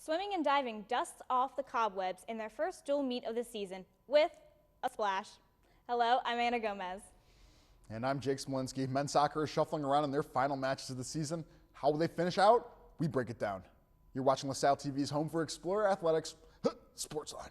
Swimming and diving dusts off the cobwebs in their first dual meet of the season with a splash. Hello, I'm Anna Gomez. And I'm Jake Smolinski. Men's soccer is shuffling around in their final matches of the season. How will they finish out? We break it down. You're watching LaSalle TV's home for Explorer Athletics, SportsLine.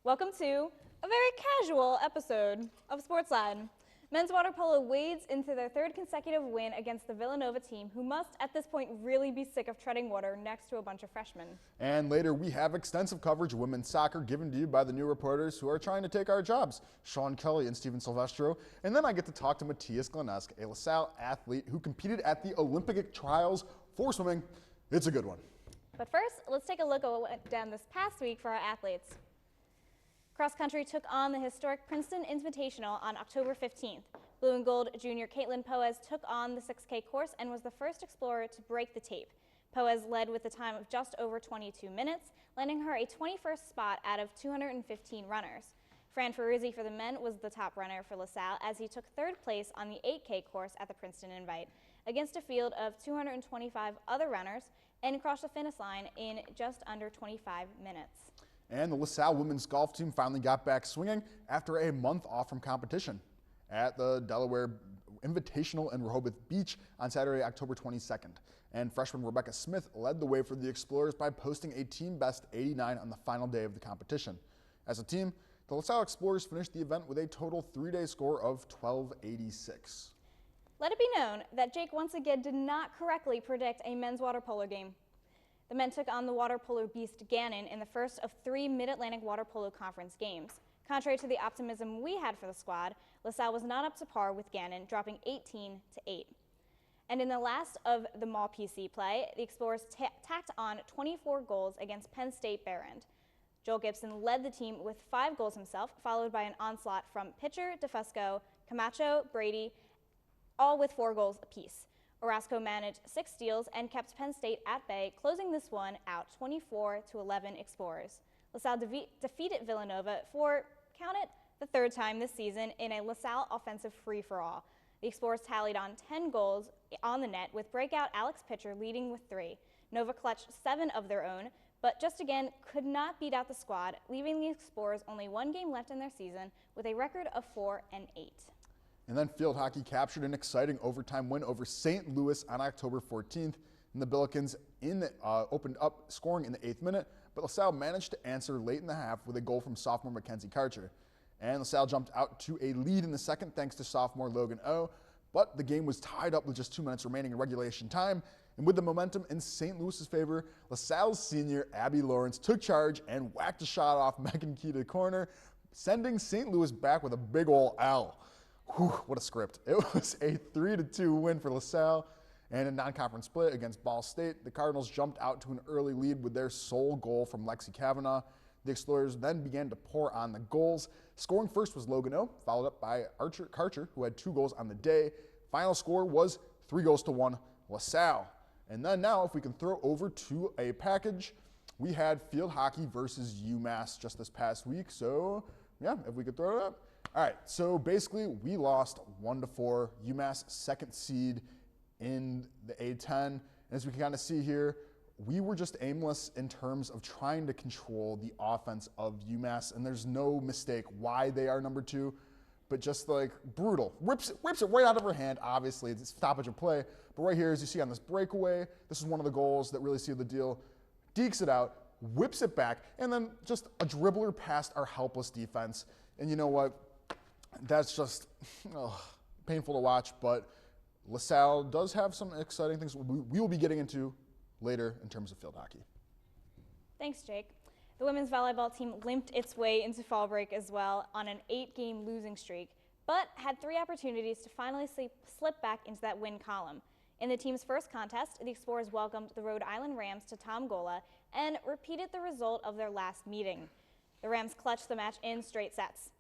Welcome to a very casual episode of SportsLine. Men's water polo wades into their third consecutive win against the Villanova team, who must at this point really be sick of treading water next to a bunch of freshmen. And later we have extensive coverage of women's soccer given to you by the new reporters who are trying to take our jobs, Sean Kelly and Steven Silvestro. And then I get to talk to Matthias Glenesk, a LaSalle athlete who competed at the Olympic trials for swimming. It's a good one. But first, let's take a look at what went down this past week for our athletes. Cross country took on the historic Princeton Invitational on October 15th. Blue and gold junior Caitlin Poez took on the 6K course and was the first explorer to break the tape. Poez led with a time of just over 22 minutes, landing her a 21st spot out of 215 runners. Fran Ferruzzi for the men was the top runner for LaSalle as he took third place on the 8K course at the Princeton Invite against a field of 225 other runners and crossed the finish line in just under 25 minutes. And the LaSalle women's golf team finally got back swinging after a month off from competition at the Delaware Invitational in Rehoboth Beach on Saturday, October 22nd. And freshman Rebecca Smith led the way for the Explorers by posting a team best 89 on the final day of the competition. As a team, the LaSalle Explorers finished the event with a total 3-day score of 1286. Let it be known that Jake once again did not correctly predict a men's water polo game. The men took on the water polo beast Gannon in the first of 3 Mid-Atlantic Water Polo Conference games. Contrary to the optimism we had for the squad, LaSalle was not up to par with Gannon, dropping 18-8. And in the last of the Mall PC play, the Explorers tacked on 24 goals against Penn State Behrend. Joel Gibson led the team with 5 goals himself, followed by an onslaught from pitcher, DeFusco, Camacho, Brady, all with 4 goals apiece. Orozco managed 6 steals and kept Penn State at bay, closing this one out 24-11 Explorers. LaSalle defeated Villanova for, count it, the 3rd time this season in a LaSalle offensive free-for-all. The Explorers tallied on 10 goals on the net, with breakout Alex Pitcher leading with 3. Nova clutched 7 of their own, but just again could not beat out the squad, leaving the Explorers only 1 game left in their season with a record of 4-8. And then field hockey captured an exciting overtime win over St. Louis on October 14th. And the Billikens opened up scoring in the 8th minute, but LaSalle managed to answer late in the half with a goal from sophomore Mackenzie Karcher. And LaSalle jumped out to a lead in the second thanks to sophomore Logan O. But the game was tied up with just 2 minutes remaining in regulation time. And with the momentum in St. Louis's favor, LaSalle's senior Abby Lawrence took charge and whacked a shot off McEnkee to the corner, sending St. Louis back with a big ol' L. Whew, what a script. It was a 3-2 win for LaSalle. And a non-conference split against Ball State, the Cardinals jumped out to an early lead with their sole goal from Lexi Kavanaugh. The Explorers then began to pour on the goals. Scoring first was Logan O, followed up by Karcher, who had 2 goals on the day. Final score was 3-1 LaSalle. And then now, if we can throw over to a package, we had field hockey versus UMass just this past week. So, yeah, if we could throw it up. All right, so basically we lost 1-4, UMass 2nd seed in the A10. And as we can kind of see here, we were just aimless in terms of trying to control the offense of UMass. And there's no mistake why they are number 2, but just like brutal. Rips it right out of her hand, obviously. It's a stoppage of play. But right here, as you see on this breakaway, this is one of the goals that really sealed the deal. Dekes it out, whips it back, and then just a dribbler past our helpless defense. And you know what? That's just painful to watch, but LaSalle does have some exciting things we will be getting into later in terms of field hockey. Thanks, Jake. The women's volleyball team limped its way into fall break as well on an 8-game losing streak, but had 3 opportunities to finally slip back into that win column. In the team's first contest, the Explorers welcomed the Rhode Island Rams to Tom Gola and repeated the result of their last meeting. The Rams clutched the match in straight sets.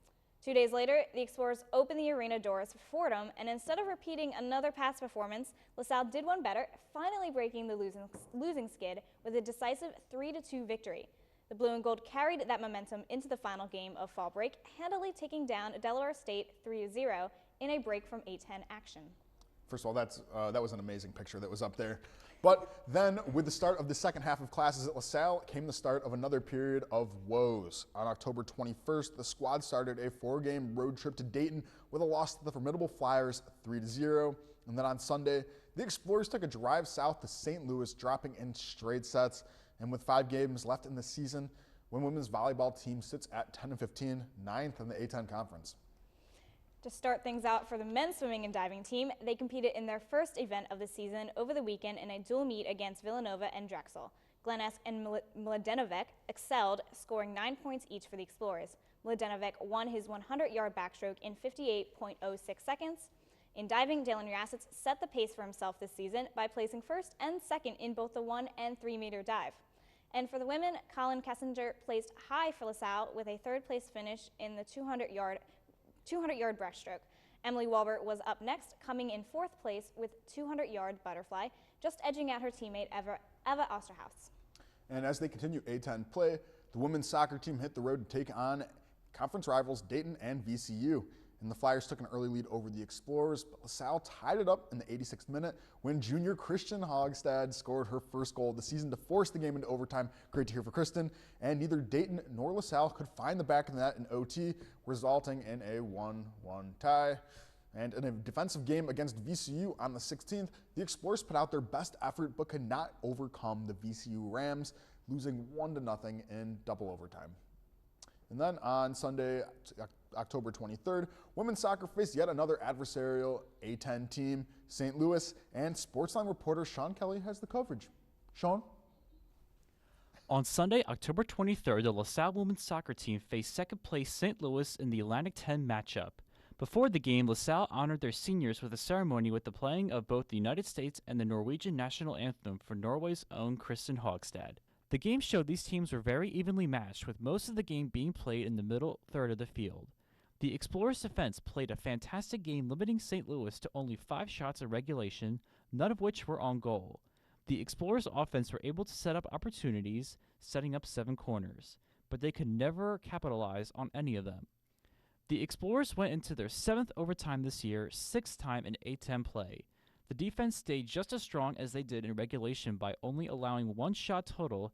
2 days later, the Explorers opened the arena doors for Fordham, and instead of repeating another past performance, LaSalle did one better, finally breaking the losing skid with a decisive 3-2 victory. The Blue and Gold carried that momentum into the final game of fall break, handily taking down Delaware State 3-0 in a break from A-10 action. First of all, that was an amazing picture that was up there. But then, with the start of the second half of classes at LaSalle, came the start of another period of woes. On October 21st, the squad started a 4-game road trip to Dayton with a loss to the formidable Flyers 3-0. And then on Sunday, the Explorers took a drive south to St. Louis, dropping in straight sets. And with 5 games left in the season, the women's volleyball team sits at 10-15, 9th in the A-10 conference. To start things out for the men's swimming and diving team, they competed in their first event of the season over the weekend in a dual meet against Villanova and Drexel. Glen Esk and Mladenovic excelled, scoring 9 points each for the Explorers. Mladenovic won his 100-yard backstroke in 58.06 seconds. In diving, Dalen Rasitz set the pace for himself this season by placing first and second in both the 1 and 3-meter dive. And for the women, Colin Kessinger placed high for LaSalle with a third-place finish in the 200-yard breaststroke. Emily Walbert was up next, coming in 4th place with 200-yard butterfly, just edging out her teammate Eva Osterhaus. And as they continue A-10 play, the women's soccer team hit the road to take on conference rivals Dayton and VCU. And the Flyers took an early lead over the Explorers, but LaSalle tied it up in the 86th minute when junior Kristen Hogstad scored her first goal of the season to force the game into overtime. Great to hear for Kristen. And neither Dayton nor LaSalle could find the back of the net in OT, resulting in a 1-1 tie. And in a defensive game against VCU on the 16th, the Explorers put out their best effort but could not overcome the VCU Rams, losing 1-0 in double overtime. And then on Sunday, October 23rd, women's soccer faced yet another adversarial A-10 team, St. Louis, and SportsLine reporter Sean Kelly has the coverage. Sean? On Sunday, October 23rd, the LaSalle women's soccer team faced second-place St. Louis in the Atlantic 10 matchup. Before the game, LaSalle honored their seniors with a ceremony with the playing of both the United States and the Norwegian national anthem for Norway's own Kristen Hogstad. The game showed these teams were very evenly matched, with most of the game being played in the middle third of the field. The Explorers' defense played a fantastic game, limiting St. Louis to only 5 shots in regulation, none of which were on goal. The Explorers' offense were able to set up opportunities, setting up 7 corners, but they could never capitalize on any of them. The Explorers went into their 7th overtime this year, 6th time in A-10 play. The defense stayed just as strong as they did in regulation by only allowing 1 shot total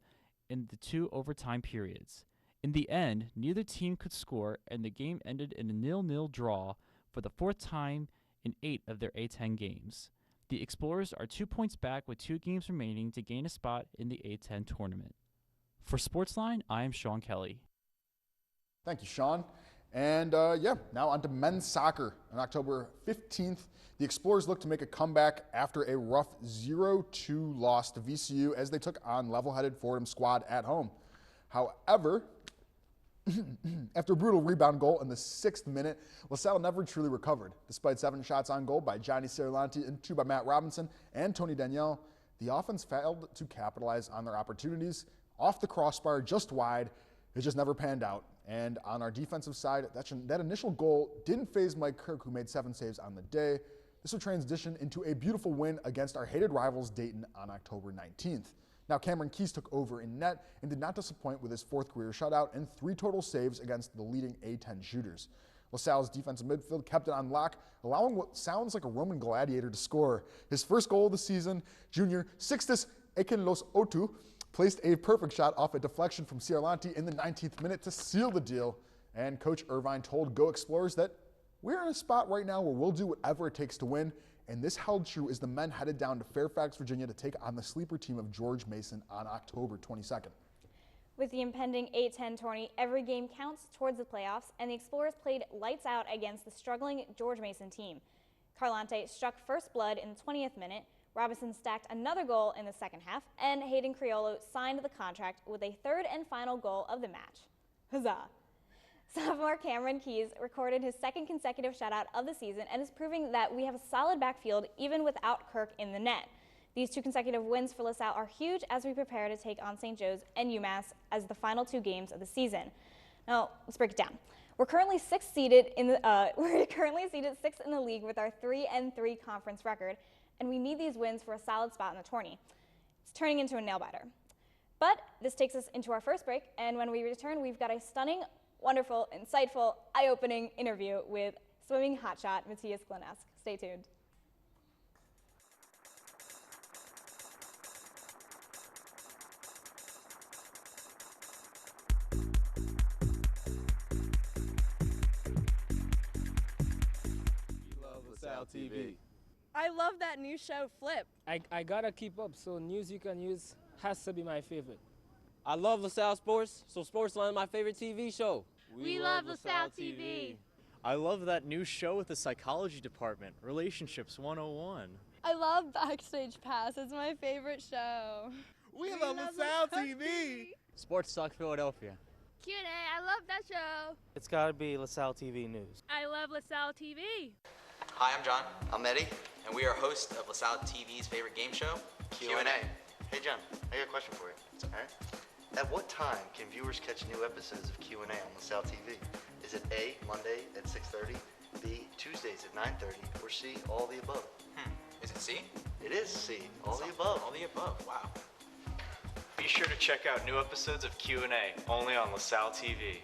in the 2 overtime periods. In the end, neither team could score, and the game ended in a 0-0 draw for the 4th time in 8 of their A-10 games. The Explorers are 2 points back with 2 games remaining to gain a spot in the A-10 tournament. For SportsLine, I am Sean Kelly. Thank you, Sean. And now on to men's soccer. On October 15th, the Explorers looked to make a comeback after a rough 0-2 loss to VCU as they took on level-headed Fordham squad at home. However, after a brutal rebound goal in the 6th minute, LaSalle never truly recovered. Despite 7 shots on goal by Johnny Ciarlanti and 2 by Matt Robinson and Tony Danielle, the offense failed to capitalize on their opportunities. Off the crossbar, just wide, it just never panned out. And on our defensive side, that initial goal didn't faze Mike Kirk, who made 7 saves on the day. This would transition into a beautiful win against our hated rivals Dayton on October 19th. Now Cameron Keys took over in net and did not disappoint with his 4th career shutout and 3 total saves against the leading A-10 shooters. LaSalle's defensive midfield kept it on lock, allowing what sounds like a Roman gladiator to score. His first goal of the season, junior Sixtus Ekenlos Otu placed a perfect shot off a deflection from Ciarlanti in the 19th minute to seal the deal. And Coach Irvine told Go Explorers that we're in a spot right now where we'll do whatever it takes to win. And this held true as the men headed down to Fairfax, Virginia to take on the sleeper team of George Mason on October 22nd. With the impending A-10 tourney, every game counts towards the playoffs, and the Explorers played lights out against the struggling George Mason team. Carlante struck first blood in the 20th minute, Robinson stacked another goal in the second half, and Hayden Criollo signed the contract with a 3rd and final goal of the match. Huzzah! Sophomore Cameron Keys recorded his second consecutive shutout of the season and is proving that we have a solid backfield even without Kirk in the net. These 2 consecutive wins for LaSalle are huge as we prepare to take on St. Joe's and UMass as the final 2 games of the season. Now, let's break it down. We're currently sixth in the league with our 3-3 conference record, and we need these wins for a solid spot in the tourney. It's turning into a nail-biter. But this takes us into our first break, and when we return, we've got a stunning, wonderful, insightful, eye-opening interview with swimming hotshot Matthias Glenesk. Stay tuned. Salle TV. I love that new show, Flip. I gotta keep up, so news you can use has to be my favorite. I love LaSalle sports, so SportsLine is my favorite TV show. We love LaSalle TV. I love that new show with the psychology department, Relationships 101. I love Backstage Pass. It's my favorite show. We love LaSalle TV. Sports Talk Philadelphia. Q&A, I love that show. It's gotta be LaSalle TV News. I love LaSalle TV. Hi, I'm John. I'm Eddie, and we are hosts of LaSalle TV's favorite game show, Q&A. Hey John, I got a question for you. All right. At what time can viewers catch new episodes of Q&A on LaSalle TV? Is it A, Monday at 6:30, B, Tuesdays at 9:30, or C, all the above? Is it C? It is C, all the above. All the above, wow. Be sure to check out new episodes of Q&A only on LaSalle TV.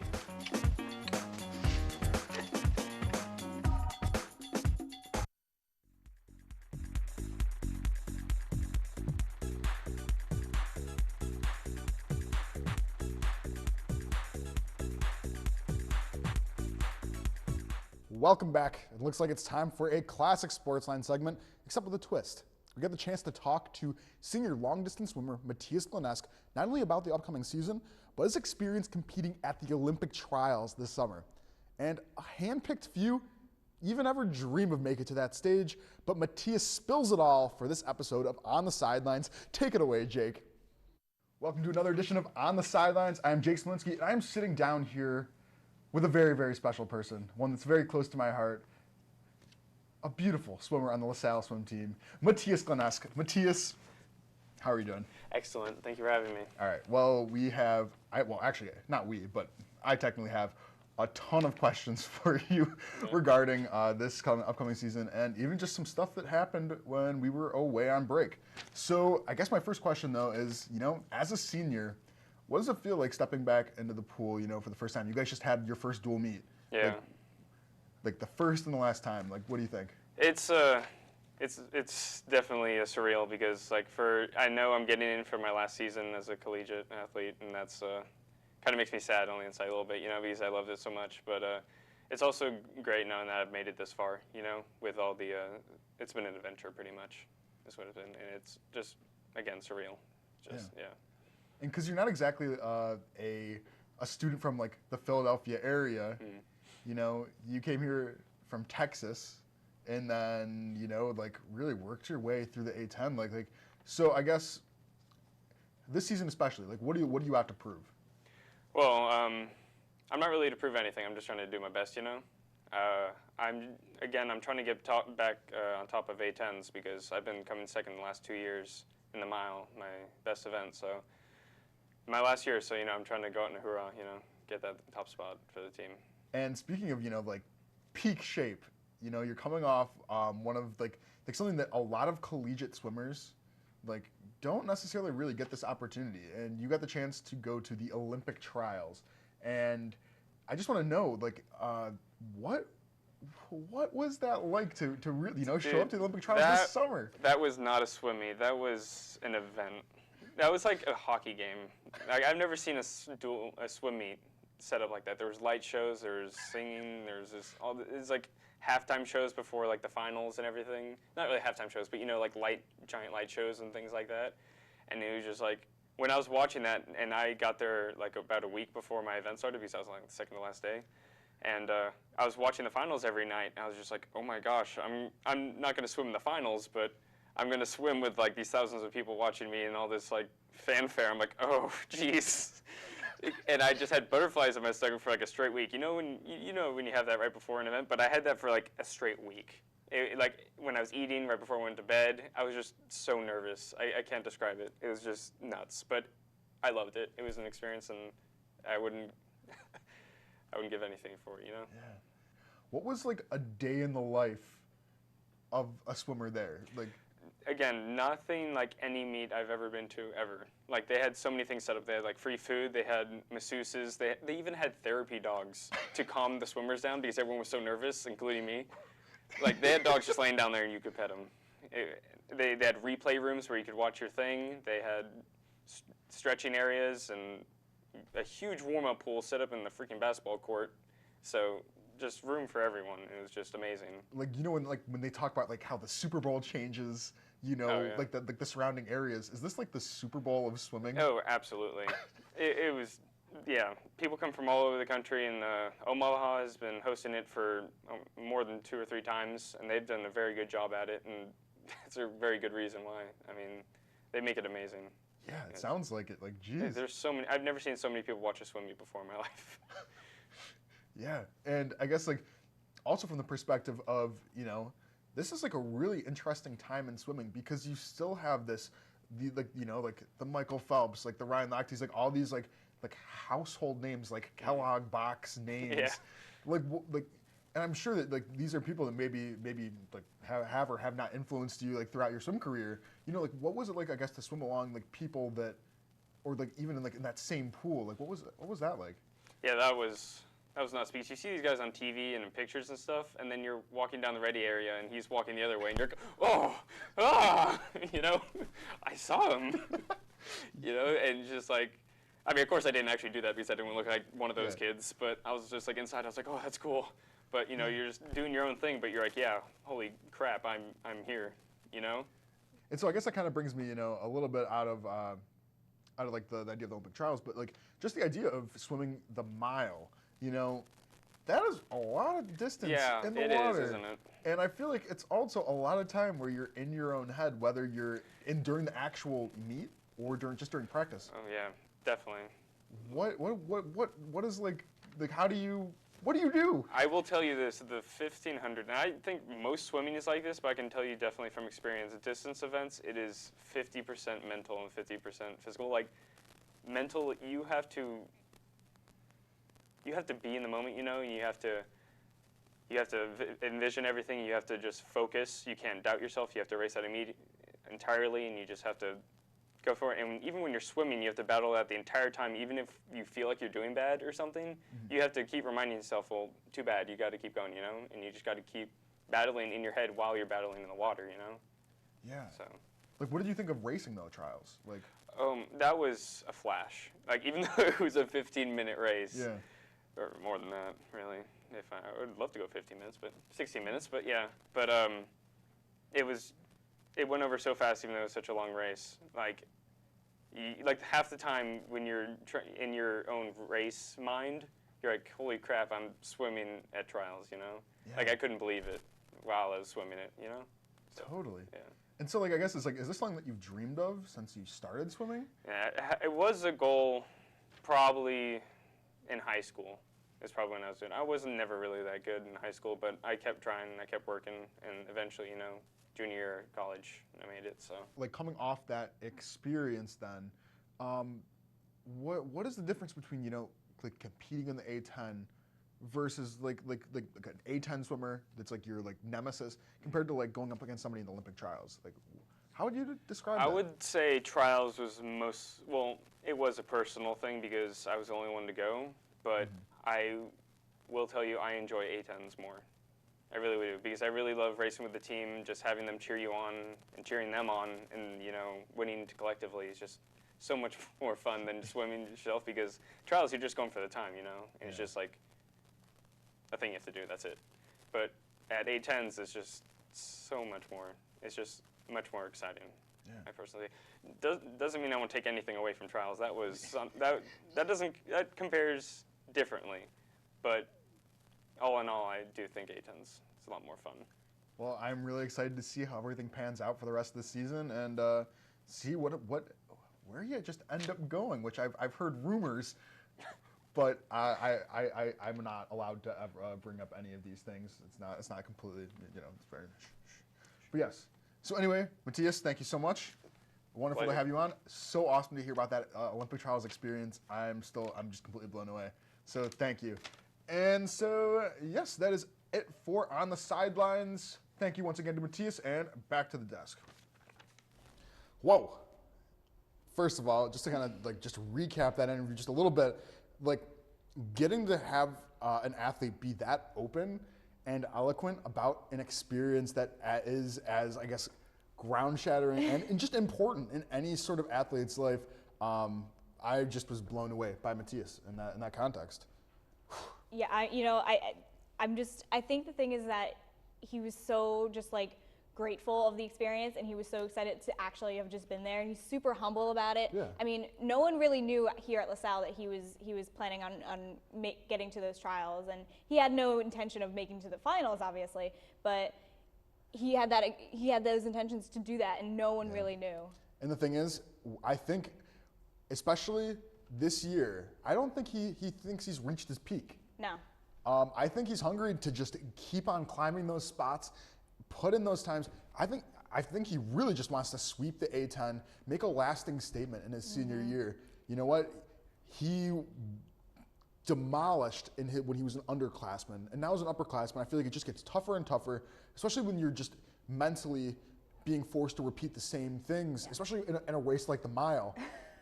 Welcome back. It looks like it's time for a classic SportsLine segment, except with a twist. We get the chance to talk to senior long-distance swimmer Matthias Glenesk, not only about the upcoming season, but his experience competing at the Olympic trials this summer. And a hand-picked few even ever dream of making it to that stage, but Matthias spills it all for this episode of On the Sidelines. Take it away, Jake. Welcome to another edition of On the Sidelines. I'm Jake Smolinski, and I'm sitting down here with a very, very special person, one that's very close to my heart, a beautiful swimmer on the LaSalle swim team, Matthias Glenesk. Matthias, how are you doing? Excellent. Thank you for having me. All right. Well, we have, actually, not we, but I technically have a ton of questions for you regarding this upcoming season, and even just some stuff that happened when we were away on break. So I guess my first question, though, is, as a senior, what does it feel like stepping back into the pool, for the first time? You guys just had your first dual meet. Yeah. Like the first and the last time. Like, what do you think? It's definitely surreal because I know I'm getting in for my last season as a collegiate athlete, and that's kind of makes me sad on the inside a little bit, because I loved it so much. But it's also great knowing that I've made it this far, with all the it's been an adventure pretty much. Is what it's been, and it's just again surreal. Yeah. And because you're not exactly a student from the Philadelphia area, you came here from Texas, and then really worked your way through the A10. So I guess this season especially, what do you have to prove? Well, I'm not really to prove anything. I'm just trying to do my best. I'm trying to get back on top of A10s because I've been coming second the last 2 years in the mile, my best event. So. My last year, so I'm trying to go out in a hoorah, get that top spot for the team. And speaking of peak shape, you're coming off one of something that a lot of collegiate swimmers don't necessarily really get this opportunity, and you got the chance to go to the Olympic trials. And I just want to know what was that like to really show up to the Olympic trials this summer? That was not a swim meet. That was an event. That was like a hockey game. I've never seen a swim meet set up like that. There was light shows, there was singing, it's like halftime shows before the finals and everything. Not really halftime shows, but giant light shows and things like that. And it was just when I was watching that, and I got there about a week before my event started because I was the second to last day. And I was watching the finals every night. And I was just oh my gosh, I'm not going to swim in the finals, but I'm going to swim with these thousands of people watching me and all this fanfare. I'm oh, jeez. And I just had butterflies in my stomach for like a straight week. You know when you have that right before an event, but I had that for like a straight week. Like when I was eating right before I went to bed, I was just so nervous. I can't describe it. It was just nuts, but I loved it. It was an experience, and I wouldn't I wouldn't give anything for it. You know. Yeah. What was like a day in the life of a swimmer there? Like, again, nothing like any meet I've ever been to ever. Like they had so many things set up. They had like free food. They had masseuses. They even had therapy dogs to calm the swimmers down because everyone was so nervous, including me. Like they had dogs just laying down there and you could pet them. They had replay rooms where you could watch your thing. They had stretching areas and a huge warm-up pool set up in the freaking basketball court. So just room for everyone. It was just amazing. Like, you know, when they talk about like how the Super Bowl changes, you know, Oh, yeah. like the surrounding areas, is this like the Super Bowl of swimming? Oh, absolutely. It was, yeah. People come from all over the country, and Omaha has been hosting it for more than 2 or 3 times, and they've done a very good job at it, and it's a very good reason why. I mean, they make it amazing. Yeah, it sounds like it. Like, geez. There's so many. I've never seen so many people watch a swim meet before in my life. Yeah, and I guess like also from the perspective of, you know, this is like a really interesting time in swimming because you still have this, like, you know, like the Michael Phelps, like the Ryan Lochte's, like all these like household names, like Kellogg box names, Yeah. like, and I'm sure that like these are people that maybe like have or have not influenced you like throughout your swim career. You know, like what was it like, I guess, to swim along like people that, or like even in that same pool, like what was that like? Yeah, that was nuts because you see these guys on TV and in pictures and stuff, and then you're walking down the ready area and he's walking the other way, and you're, you know, I saw him, you know, and just like, I mean, of course I didn't actually do that because I didn't look like one of those kids, but I was just like inside, I was like, oh, that's cool. But, you know, you're just doing your own thing, but you're like, yeah, holy crap, I'm here, you know? And so I guess that kind of brings me, you know, a little bit out of like the idea of the Olympic trials, but like just the idea of swimming the mile, you know, that is a lot of distance in the water. It is, isn't it? And I feel like it's also a lot of time where you're in your own head, whether you're during the actual meet or during practice. Oh yeah, definitely. What is like how do you what do you do? I will tell you this, the 1500, and I think most swimming is like this, but I can tell you definitely from experience, at distance events, it is 50% mental and 50% physical. Like, mental, you have to be in the moment, you know, and you have to envision everything, you have to just focus, you can't doubt yourself, you have to race that entirely, and you just have to go for it. And even when you're swimming, you have to battle that the entire time. Even if you feel like you're doing bad or something, you have to keep reminding yourself, well, too bad, you got to keep going, you know? And you just got to keep battling in your head while you're battling in the water, you know? Yeah. So. Like, what did you think of racing, though, trials? Like. That was a flash. Like, even though it was a 15-minute race. Yeah. Or more than that, really. I would love to go 15 minutes, but 16 minutes, but yeah. But it went over so fast, even though it was such a long race. Like half the time when you're in your own race mind, you're like, holy crap, I'm swimming at trials, you know? Yeah. Like, I couldn't believe it while I was swimming it, you know? So, totally. Yeah. And so, like, I guess it's like, is this something that you've dreamed of since you started swimming? Yeah, it was a goal probably in high school. Is probably when I was doing it. I wasn't never really that good in high school, but I kept trying and I kept working, and eventually, you know, junior year of college, I made it, so. Like, coming off that experience then, what is the difference between, you know, like competing in the A10 versus like an A10 swimmer that's like your like nemesis compared to like going up against somebody in the Olympic trials? Like, how would you describe that? I would say trials was it was a personal thing because I was the only one to go, but I will tell you I enjoy A10s more. I really do, because I really love racing with the team, just having them cheer you on and cheering them on, and, you know, winning collectively is just so much more fun than swimming yourself, because trials, you're just going for the time, you know, and it's just like a thing you have to do, that's it. But at A10s, it's just so much more. It's just much more exciting. Yeah. I personally doesn't mean I won't take anything away from trials. That was that compares differently, but all in all, I do think A10s is a lot more fun. Well, I'm really excited to see how everything pans out for the rest of the season and see where you just end up going, which I've heard rumors But I'm not allowed to ever bring up any of these things. It's not completely, it's very. But yes. So anyway, Matthias, thank you so much. Wonderful to have you on. So awesome to hear about that Olympic trials experience. I'm just completely blown away. So thank you. And so yes, that is it for On the Sidelines. Thank you once again to Matthias, and back to the desk. Whoa. First of all, just to kind of just recap that interview just a little bit, getting to have an athlete be that open and eloquent about an experience that is as, I guess, ground-shattering and just important in any sort of athlete's life, I just was blown away by Matthias in that context. Yeah, I think the thing is that he was so just grateful of the experience, and he was so excited to actually have just been there, and he's super humble about it. Yeah. I mean, no one really knew here at LaSalle that he was planning on getting to those trials, and he had no intention of making to the finals, obviously, but he had those intentions to do that, and no one really knew. And the thing is, I think, especially this year, I don't think he thinks he's reached his peak. No. I think he's hungry to just keep on climbing those spots, put in those times. I think he really just wants to sweep the A10, make a lasting statement in his senior year. You know what? He demolished when he was an underclassman, and now as an upperclassman, I feel like it just gets tougher and tougher, especially when you're just mentally being forced to repeat the same things, especially in a race like the mile.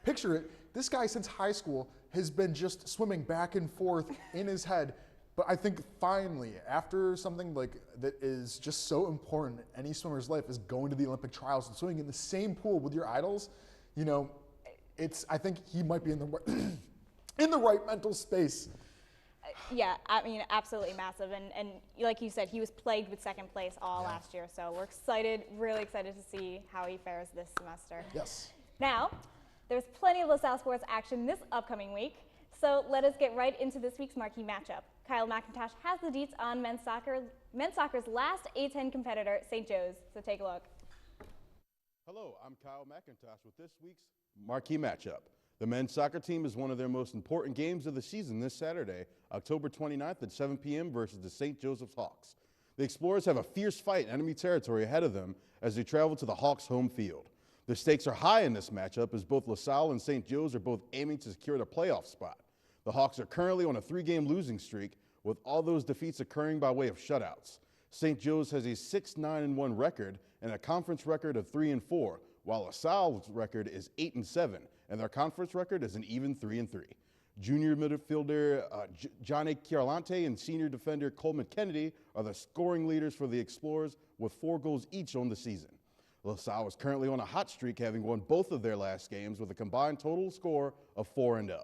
Picture it, this guy since high school has been just swimming back and forth in his head. But I think finally, after something that is just so important in any swimmer's life is going to the Olympic trials and swimming in the same pool with your idols, I think he might be in the right mental space. Yeah, I mean, absolutely massive. And like you said, he was plagued with second place all last year. So we're excited, really excited to see how he fares this semester. Yes. Now, there's plenty of LaSalle sports action this upcoming week. So let us get right into this week's marquee matchup. Kyle McIntosh has the deets on men's soccer's last A10 competitor, St. Joe's. So take a look. Hello, I'm Kyle McIntosh with this week's marquee matchup. The men's soccer team is one of their most important games of the season this Saturday, October 29th at 7 p.m. versus the St. Joseph's Hawks. The Explorers have a fierce fight in enemy territory ahead of them as they travel to the Hawks' home field. The stakes are high in this matchup as both LaSalle and St. Joe's are both aiming to secure the playoff spot. The Hawks are currently on a 3-game losing streak, with all those defeats occurring by way of shutouts. St. Joe's has a 6-9-1 record and a conference record of 3-4, while LaSalle's record is 8-7, and their conference record is an even 3-3. Junior midfielder Johnny Chiarlante and senior defender Coleman Kennedy are the scoring leaders for the Explorers with 4 goals each on the season. LaSalle is currently on a hot streak, having won both of their last games with a combined total score of 4-0.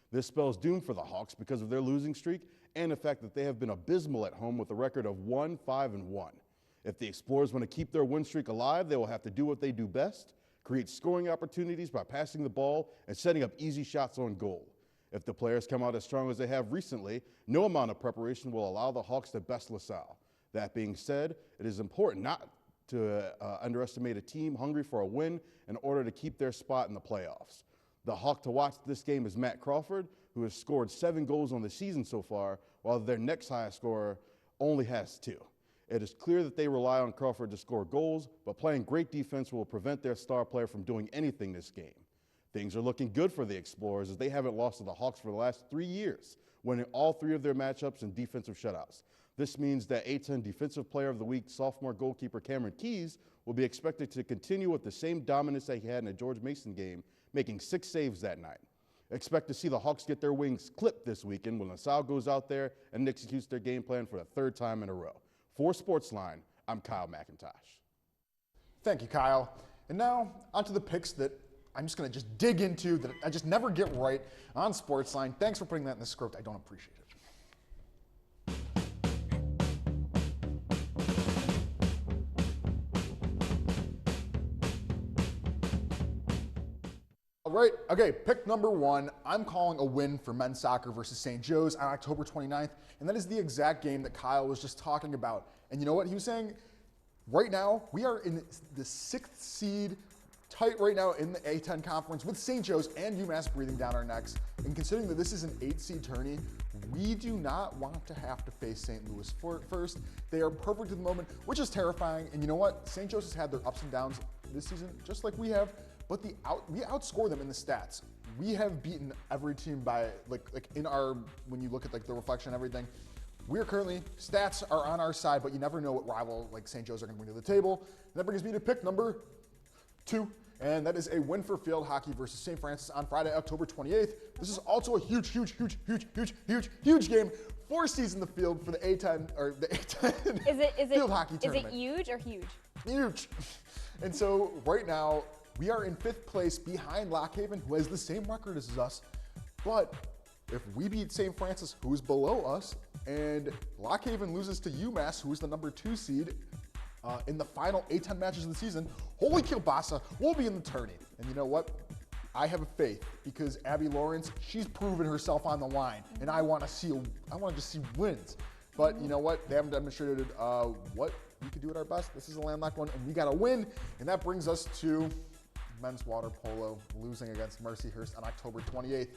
This spells doom for the Hawks because of their losing streak and the fact that they have been abysmal at home with a record of 1-5-1. If the Explorers want to keep their win streak alive, they will have to do what they do best, create scoring opportunities by passing the ball and setting up easy shots on goal. If the players come out as strong as they have recently, no amount of preparation will allow the Hawks to best LaSalle. That being said, it is important not to underestimate a team hungry for a win in order to keep their spot in the playoffs. The Hawk to watch this game is Matt Crawford, who has scored 7 goals on the season so far, while their next highest scorer only has 2. It is clear that they rely on Crawford to score goals, but playing great defense will prevent their star player from doing anything this game. Things are looking good for the Explorers as they haven't lost to the Hawks for the last 3 years, winning all 3 of their matchups in defensive shutouts. This means that A10 Defensive Player of the Week sophomore goalkeeper Cameron Keys will be expected to continue with the same dominance that he had in the George Mason game, making 6 saves that night. Expect to see the Hawks get their wings clipped this weekend when LaSalle goes out there and executes their game plan for the 3rd time in a row. For SportsLine, I'm Kyle McIntosh. Thank you, Kyle. And now, onto the picks that I'm just going to dig into, that I just never get right on SportsLine. Thanks for putting that in the script. I don't appreciate it. All right, okay, pick number 1. I'm calling a win for men's soccer versus St. Joe's on October 29th, and that is the exact game that Kyle was just talking about. And you know what he was saying? Right now, we are in the 6th seed tight right now in the A10 conference with St. Joe's and UMass breathing down our necks. And considering that this is an 8-seed tourney, we do not want to have to face St. Louis first. They are perfect at the moment, which is terrifying. And you know what? St. Joe's has had their ups and downs this season, just like we have, but we outscore them in the stats. We have beaten every team by, like in our, when you look at like the reflection and everything, we're currently, stats are on our side, but you never know what rival like St. Joe's are going to bring to the table. And that brings me to pick number 2, and that is a win for field hockey versus St. Francis on Friday, October 28th. This is also a huge game. 4 seeds in the field for the A10 or the A10 field hockey tournament. Is it huge or huge? Huge. And so right now we are in 5th place behind Lock Haven, who has the same record as us. But if we beat St. Francis, who is below us, and Lock Haven loses to UMass, who is the number 2 seed, in the final A10 matches of the season, holy kielbasa, we'll be in the tourney. And you know what? I have a faith because Abby Lawrence, she's proven herself on the line, and I want to just see wins. But you know what? They haven't demonstrated what we could do at our best. This is a landlocked one, and we got to win. And that brings us to men's water polo losing against Mercyhurst on October 28th.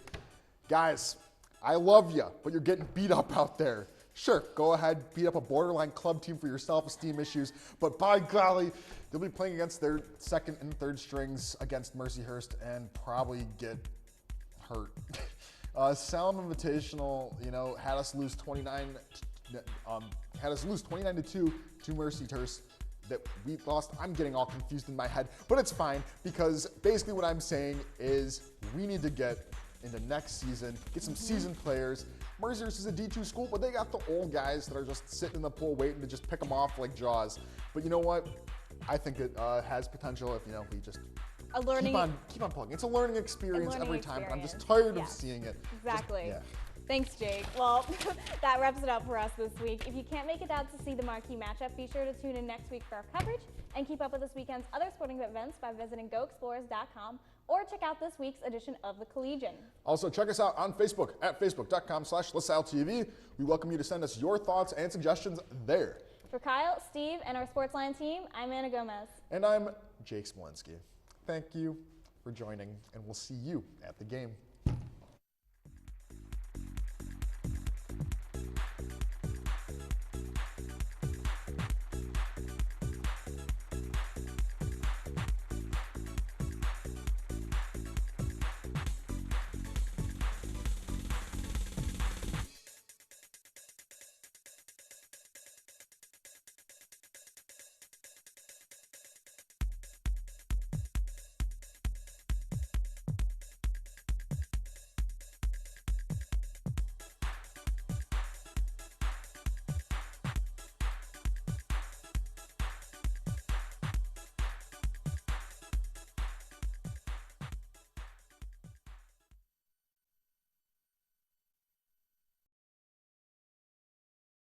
Guys, I love you, but you're getting beat up out there. Sure, go ahead, beat up a borderline club team for your self-esteem issues, but by golly, you'll be playing against their 2nd and 3rd strings against Mercyhurst and probably get hurt. Salle Invitational, had us lose 29 to 2 to Mercyhurst. That we lost. I'm getting all confused in my head, but it's fine because basically what I'm saying is we need to get into next season, get some seasoned players. Mercyhurst is a D2 school, but they got the old guys that are just sitting in the pool waiting to just pick them off like Jaws. But you know what? I think it has potential if we just keep on plugging. It's a learning experience every time, but I'm just tired of seeing it. Exactly. Thanks, Jake. Well, that wraps it up for us this week. If you can't make it out to see the marquee matchup, be sure to tune in next week for our coverage and keep up with this weekend's other sporting events by visiting goexplorers.com or check out this week's edition of The Collegian. Also, check us out on Facebook at facebook.com/LaSalleTV. We welcome you to send us your thoughts and suggestions there. For Kyle, Steve, and our SportsLine team, I'm Anna Gomez. And I'm Jake Smolenski. Thank you for joining, and we'll see you at the game.